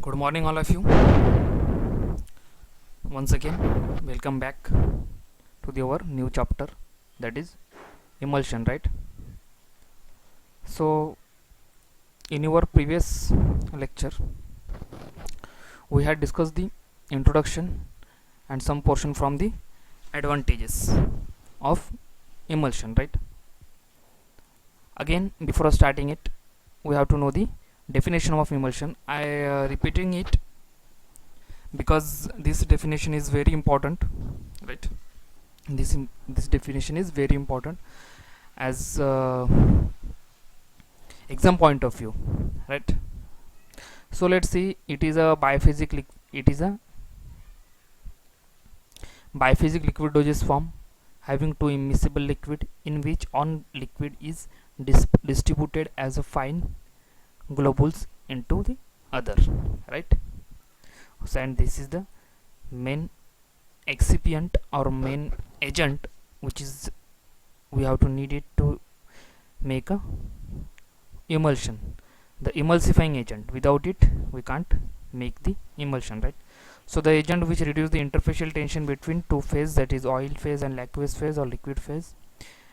Good morning, all of you. Once again, welcome back to our new chapter, that is emulsion, right? So, in our previous lecture, we had discussed the introduction and some portion from the advantages of emulsion, right? Again, before starting it, we have to know the definition of emulsion. I repeating it because this definition is very important, right? This definition is very important as exam point of view, right? So let's see. It is a biphasic liquid dosage form having two immiscible liquid in which one liquid is distributed as a fine globules into the other, right? So, and this is the main excipient or main agent which is we have to need it to make a emulsion, the emulsifying agent. Without it we can't make the emulsion, right? So the agent which reduce the interfacial tension between two phase, that is oil phase and aqueous phase or liquid phase,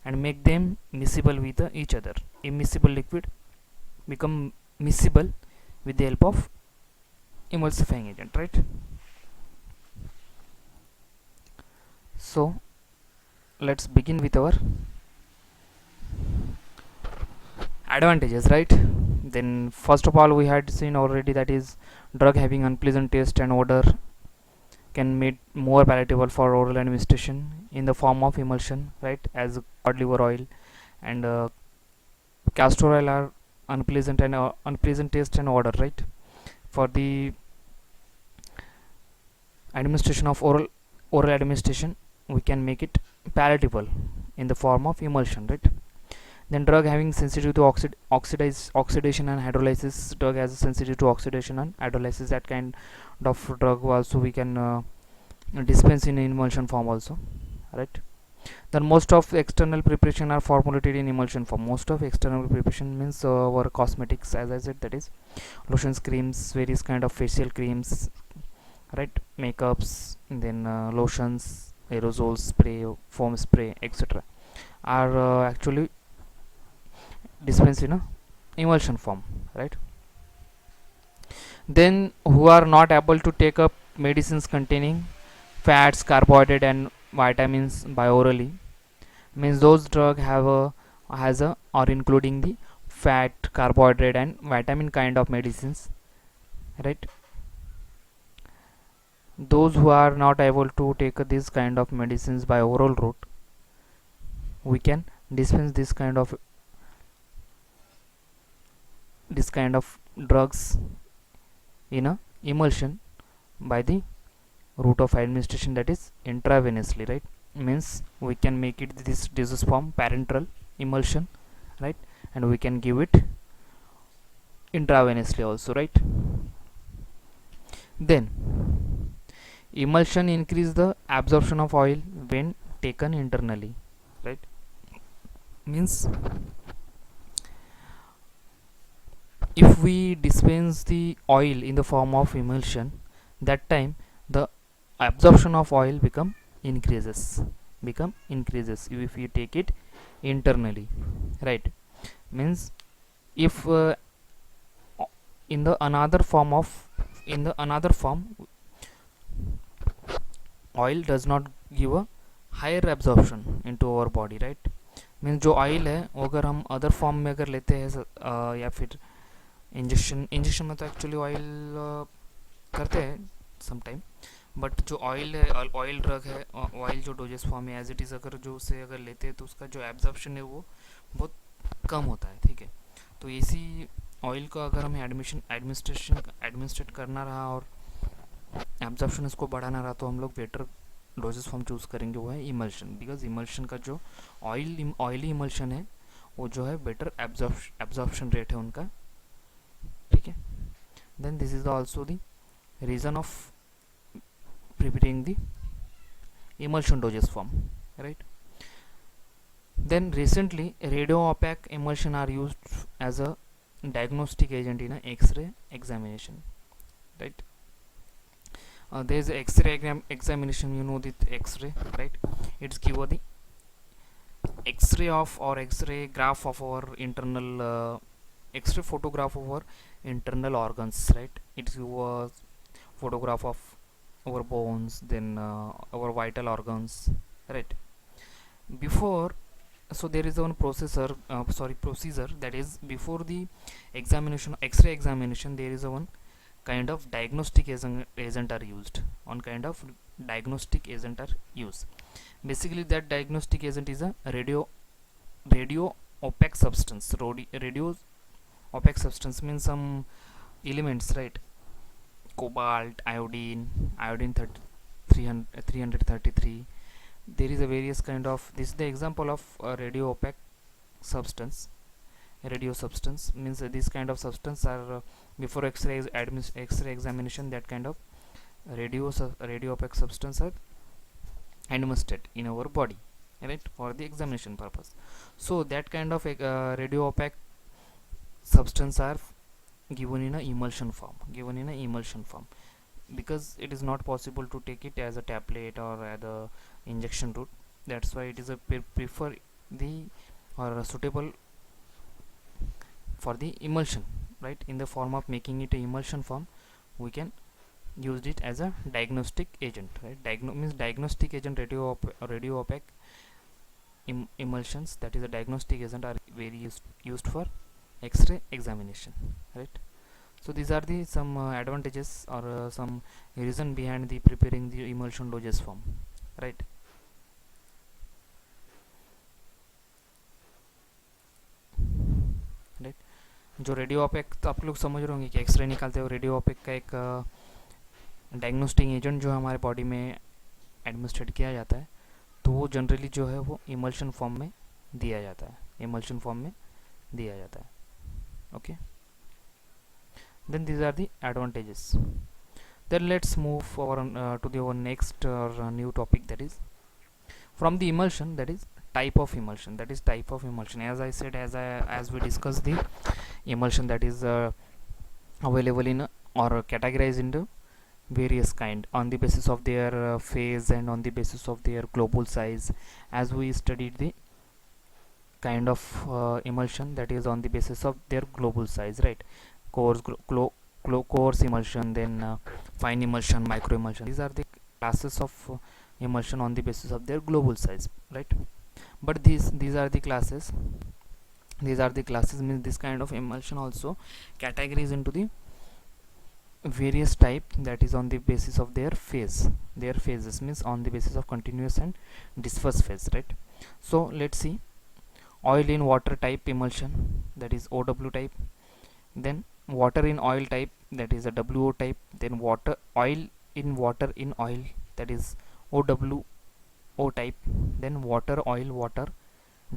and make them miscible with each other. Immiscible liquid become miscible with the help of emulsifying agent, right? So let's begin with our advantages, right? Then first of all, we had seen already that is drug having unpleasant taste and odor can made more palatable for oral administration in the form of emulsion, right? As cod liver oil and castor oil are unpleasant taste and odor, right? For the administration of oral administration, we can make it palatable in the form of emulsion, right? Then drug having sensitive to oxidation and hydrolysis. Drug has a sensitive to oxidation and hydrolysis. That kind of drug also we can dispense in emulsion form also, right? Then most of external preparation are formulated in emulsion form. Most of external preparation means our cosmetics, as I said, that is lotions, creams, various kind of facial creams, right? Makeups, then lotions, aerosol spray, foam spray, etc. are actually dispensed in a emulsion form, right? Then who are not able to take up medicines containing fats, carbohydrate and vitamins by orally, means those drug have a has a or including the fat, carbohydrate and vitamin kind of medicines, right? Those who are not able to take this kind of medicines by oral route, we can dispense this kind of drugs in a emulsion by the route of administration, that is intravenously, right? Means we can make it this dosage form parenteral emulsion, right? And we can give it intravenously also, right? Then emulsion increase the absorption of oil when taken internally, right? Means if we dispense the oil in the form of emulsion, that time the absorption of oil increases if you take it internally, right? Means if in the another form oil does not give a higher absorption into our body, right? Means जो oil है वो अगर हम other form में अगर लेते हैं या फिर इंजेक्शन में तो एक्चुअली ऑयल करते हैं समटाइम, बट जो ऑयल है ऑयल ड्रग है, ऑयल जो डोजेस फॉर्म है एज इट इज़ अगर जो उसे अगर लेते हैं तो उसका जो एब्जॉर्प्शन है वो बहुत कम होता है, ठीक है? तो इसी ऑयल को अगर हमें एडमिनिस्ट्रेट करना रहा और एब्जॉर्प्शन उसको बढ़ाना रहा तो हम लोग बेटर डोजेस फॉर्म चूज़ करेंगे, वो है इमल्शन। बिकॉज इमल्शन का जो ऑयली इमल्शन है वो जो है बेटर एब्जॉर्प्शन रेट है उनका, ठीक है? Then this is also the reason of preparing the emulsion doses form, right? Then recently radio opaque emulsion are used as a diagnostic agent in a X-ray examination, right? There is X-ray examination. You know the X-ray, right? It's give the X-ray of or X-ray graph of our internal X-ray photograph of our internal organs, right? It's give a photograph of our bones, then our vital organs, right? Before, so there is one procedure, that is before the examination, X-ray examination, there is a one kind of diagnostic agent are used. On kind of diagnostic agent are used. Basically, that diagnostic agent is a radio opaque substance. Radio opaque substance means some elements, right? Cobalt, iodine 333. There is a various kind of, this is the example of a radio opaque substance. Radio substance means this kind of substance are before X-ray examination, that kind of radio opaque substance are administered in our body, right, for the examination purpose. So that kind of radio opaque substance are given in a emulsion form, because it is not possible to take it as a tablet or as a injection route. That's why it is a prefer the or suitable for the emulsion, right? In the form of making it a emulsion form, we can use it as a diagnostic agent, right? Means diagnostic agent, radio opaque emulsions, that is a diagnostic agent, are very used for X-ray examination, right? So these are the some advantages or some reason behind the preparing the emulsion dosage form, right? right जो radio OPEC, तो आप लोग समझ रहे होंगे कि x ray निकालते हुए रेडियो ओपेक का एक डायग्नोस्टिक एजेंट जो हमारे बॉडी में एडमिनिस्ट्रेट किया जाता है, तो वो जनरली जो है वो इमल्शन फॉर्म में दिया जाता है, okay. Then these are the advantages. Then let's move to our next new topic, that is from the emulsion, that is type of emulsion. As I said, as we discussed the emulsion that is available in or categorized into various kind on the basis of their phase and on the basis of their globule size, as we studied the kind of emulsion that is on the basis of their globule size, right? Coarse emulsion, then fine emulsion, micro emulsion. These are the classes of emulsion on the basis of their globule size, right? But these are the classes means this kind of emulsion also categories into the various type, that is on the basis of their phases means on the basis of continuous and disperse phase, right? So let's see. Oil in water type emulsion, that is OW type. Then water in oil type, that is a WO type. Then oil in water in oil, that is OWO type. Then water oil water,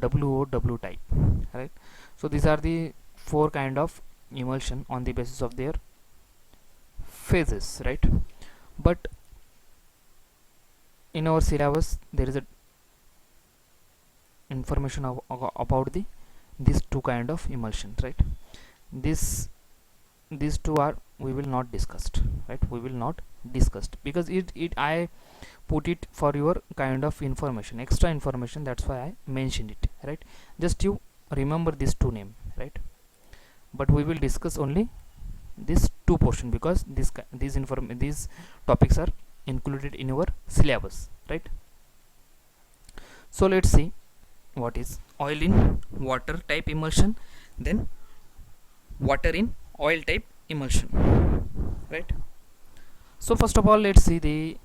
WOW type, right? So these are the four kind of emulsion on the basis of their phases, right? But in our syllabus there is a information about these two kind of emulsion, right? These two are we will not discussed, right? Because I put it for your kind of information, extra information, that's why I mentioned it, right? Just you remember these two name, right? But we will discuss only this two portion, because these topics are included in your syllabus, right? So let's see what is oil in water type emulsion, then water in oil type emulsion, right? So first of all, let's see the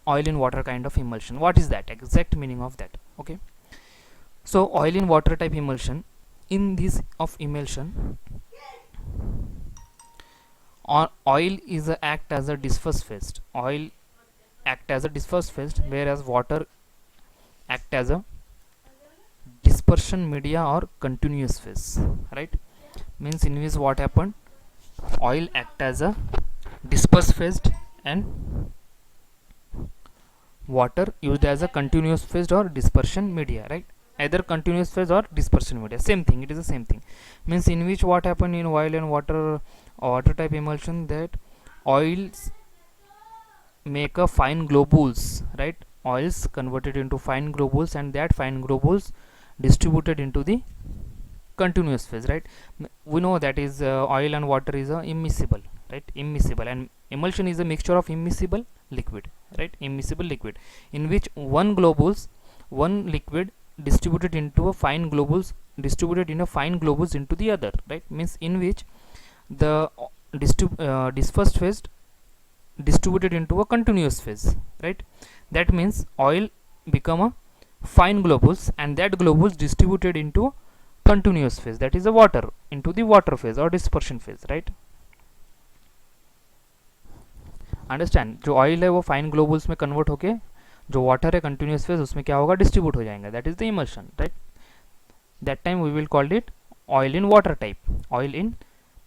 oil in water kind of emulsion. What is that exact meaning of that? Okay, so oil in water type emulsion, in this of emulsion, oil is act as a disperse phase, whereas water act as a dispersion media or continuous phase, right? Means in which what happened, oil act as a disperse phase and water used as a continuous phase or dispersion media, right? Either continuous phase or dispersion media, same thing, it is the same thing. Means in which what happened in oil and water type emulsion, that oils make a fine globules, right? Oils converted into fine globules, and that fine globules distributed into the continuous phase, right? We know that is oil and water is immiscible, right? Immiscible, and emulsion is a mixture of immiscible liquid, right? Immiscible liquid in which one liquid distributed into a fine globules, distributed in a fine globules into the other, right? Means in which the dispersed phase distributed into a continuous phase, right? That means oil become a fine globules, and that globules distributed into continuous phase, that is the water, into the water phase or dispersion phase, right? Understand जो oil है वो fine globules में convert होके जो water है continuous phase उसमें क्या होगा, डिस्ट्रीब्यूट हो जाएगा, that is the emulsion, right? That time we will called it oil in water type. Oil in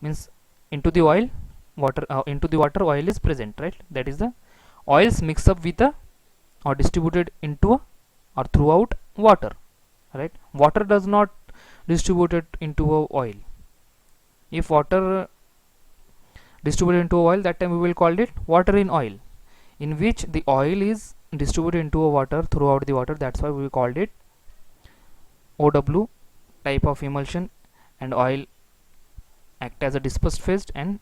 means into the oil water, into the water oil is present, right? That is the oils mix up with the or distributed into a, or throughout water, right? Water does not distributed into a oil. If water distributed into oil, that time we will call it water in oil, in which the oil is distributed into a water throughout the water. That's why we called it OW type of emulsion, and oil act as a dispersed phase and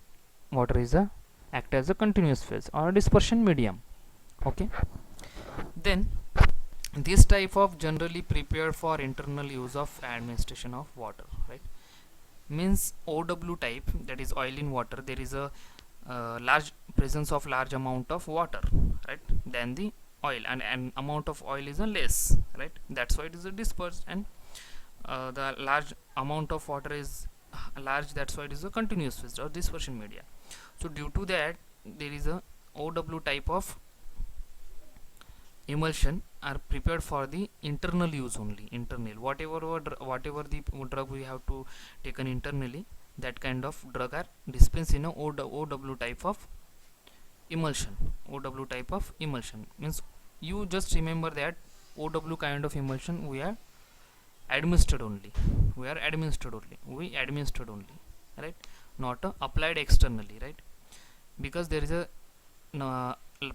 water is a act as a continuous phase or a dispersion medium. Okay, then this type of generally prepared for internal use of administration of water, right? Means OW type, that is oil in water, there is a large presence of large amount of water, right, than the oil, and amount of oil is a less, right? That's why it is a dispersed, and the large amount of water is large, that's why it is a continuous phase or dispersion media. So due to that, there is a OW type of emulsion are prepared for the internal use only. Internal, whatever the drug we have to taken internally, that kind of drug are dispensed in a OW type of emulsion. OW type of emulsion means, you just remember that OW kind of emulsion we are administered only, we administered only, right? Not applied externally, right? Because there is a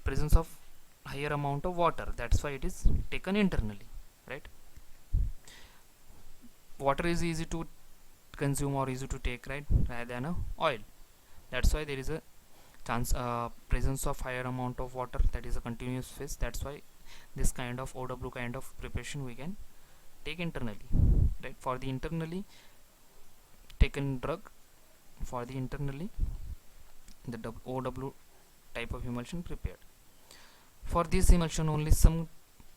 presence of higher amount of water, that's why it is taken internally, right? Water is easy to consume or easy to take, right, rather than a oil. That's why there is a chance presence of higher amount of water, that is a continuous phase. That's why this kind of OW kind of preparation we can take internally, right? For the internally taken drug, for the internally the OW type of emulsion prepared. For this emulsion only some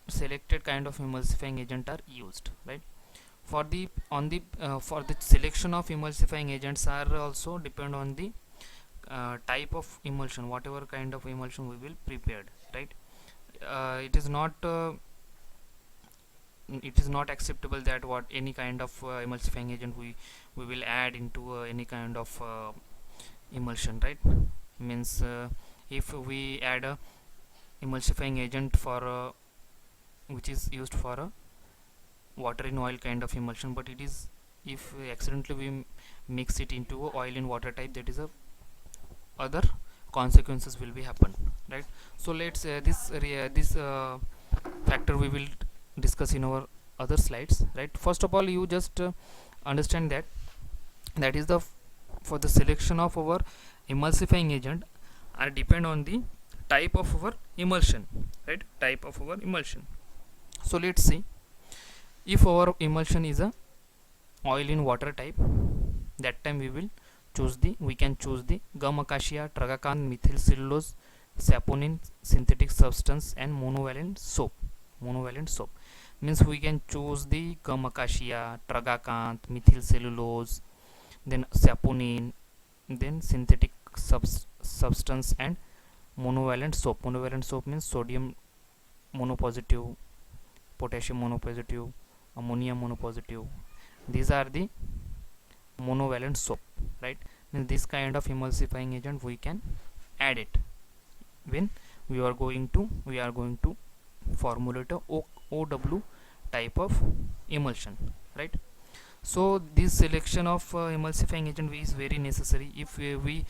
selected kind of emulsifying agent are used, right? For the for the selection of emulsifying agents are also depend on the type of emulsion, whatever kind of emulsion we will prepared, right? It is not acceptable that what any kind of emulsifying agent we will add into any kind of emulsion, right? Means if we add a emulsifying agent for which is used for a water in oil kind of emulsion, but it is, if accidentally we mix it into a oil in water type, that is a other consequences will be happen, right? So let's this factor we will discuss in our other slides, right? First of all, you just understand that that is the for the selection of our emulsifying agent are depend on the type of our emulsion, right? Type of our emulsion. So let's see, if our emulsion is a oil in water type, that time we can choose the gum acacia, tragacan, methyl cellulose, saponin, synthetic substance, and monovalent soap. Means we can choose the gum acacia, tragacanth, methyl cellulose, then saponin, then synthetic substance, and monovalent soap. Monovalent soap means sodium monopositive, potassium monopositive, ammonium monopositive. These are the monovalent soap, right? Means this kind of emulsifying agent we can add it when we are going to formulate a OW type of emulsion, right? So this selection of emulsifying agent is very necessary. If we